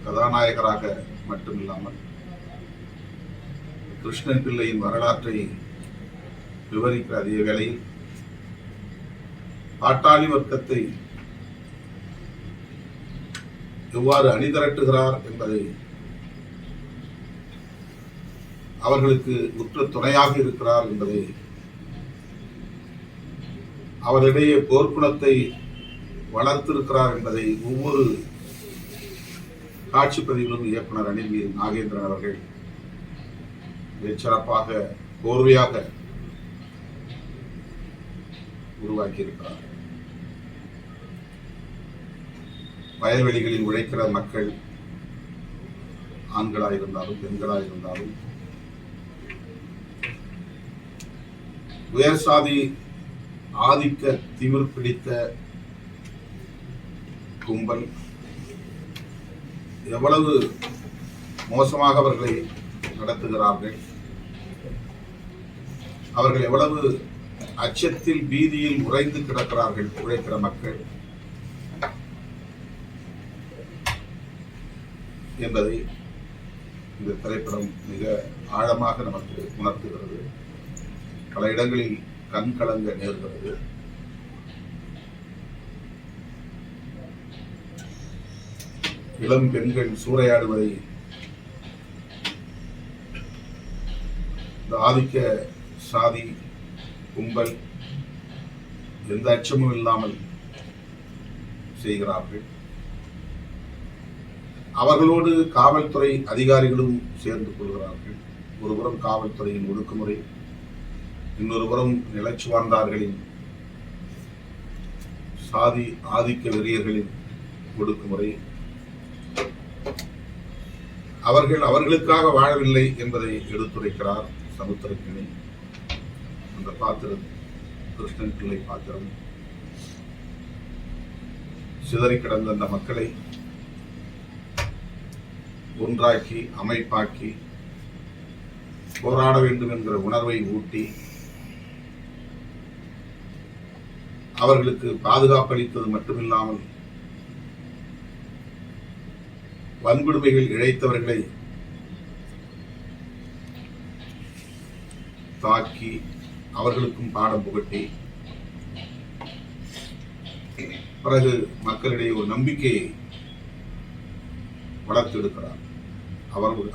கதாநாயகராக மட்டுமில்லாமல் கிருஷ்ணன் பிள்ளையின் வரலாற்றை விவரிக்கிற அதே வேளையில் பாட்டாளி வர்க்கத்தை எவ்வாறு அணிதிரட்டுகிறார் என்பதை, அவர்களுக்கு உற்ற துணையாக இருக்கிறார் என்பதை, அவரிடையே போர்க்குணத்தை வளர்த்திருக்கிறார் என்பதை ஒவ்வொரு காட்சி பதிவிலும் இயக்குனர் அனில் நாகேந்திரன் அவர்கள் சிறப்பாக கோர்வையாக உருவாக்கியிருக்கிறார். வயல்வெளிகளில் உழைக்கிற மக்கள் ஆண்களாயிருந்தாலும் பெண்களாயிருந்தாலும், உயர் சாதி ஆதிக்க திமிர் பிடித்த கும்பல் எவ்வளவு மோசமாக அவர்களை நடத்துகிறார்கள், அவர்கள் எவ்வளவு அச்சத்தில் பீதியில் உறைந்து கிடக்கிறார்கள் உழைக்கிற மக்கள் என்பதை இந்த திரைப்படம் மிக ஆழமாக நமக்கு உணர்த்துகிறது. பல இடங்களில் கண் கலங்க நேர்கிறது. இளம் பெண்கள் சூறையாடுவதை இந்த ஆதிக்க சாதி கும்பல் எந்த அச்சமும் இல்லாமல் செய்கிறார்கள். அவர்களோடு காவல்துறை அதிகாரிகளும் சேர்ந்து கொள்கிறார்கள். ஒருபுறம் காவல்துறையின் ஒடுக்குமுறை, இன்னொரு புறம் நிலச்சுவார்ந்தார்களின் சாதி ஆதிக்க வெறியர்களின் ஒடுக்குமுறை. அவர்கள் அவர்களுக்காக வாழவில்லை என்பதை எடுத்துரைக்கிறார் சமுத்திரக்கனி. அந்த பாத்திரம், கிருஷ்ணன் பிள்ளை பாத்திரம், சிதறி கிடந்த அந்த மக்களை ஒன்றாக்கி அமைப்பாக்கி போராட வேண்டும் என்கிற உணர்வை ஊட்டி அவர்களுக்கு பாதுகாப்பளித்தது மட்டுமில்லாமல் வன்கொடுமைகள் இழைத்தவர்களை தாக்கி அவர்களுக்கும் பாடம் புகட்டி பிறகு மக்களிடையே ஒரு நம்பிக்கையை வளர்த்தெடுக்கிறார்.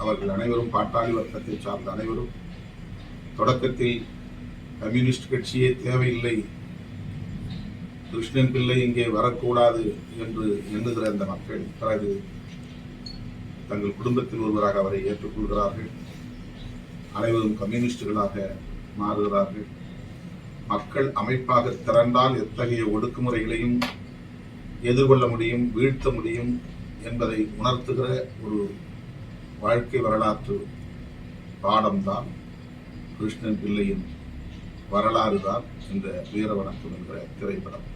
அவர்கள் அனைவரும் பாட்டாளி வர்க்கத்தை சார்ந்த அனைவரும் தொடக்கத்தில் கம்யூனிஸ்ட் கட்சியே தேவையில்லை, கிருஷ்ணன் பிள்ளை இங்கே வரக்கூடாது என்று எண்ணுகிற அந்த மக்கள் பிறகு தங்கள் குடும்பத்தில் ஒருவராக அவரை ஏற்றுக்கொள்கிறார்கள். அனைவரும் கம்யூனிஸ்டுகளாக மாறுகிறார்கள். மக்கள் அமைப்பாக திரண்டால் எத்தகைய ஒடுக்குமுறைகளையும் எதிர்கொள்ள முடியும், வீழ்த்த முடியும் என்பதை உணர்த்துகிற ஒரு வாழ்க்கை வரலாற்று பாடம்தான் கிருஷ்ணன் பிள்ளையின் வரலாறு தான் இந்த வீரவணக்கம் என்ற திரைப்படம்.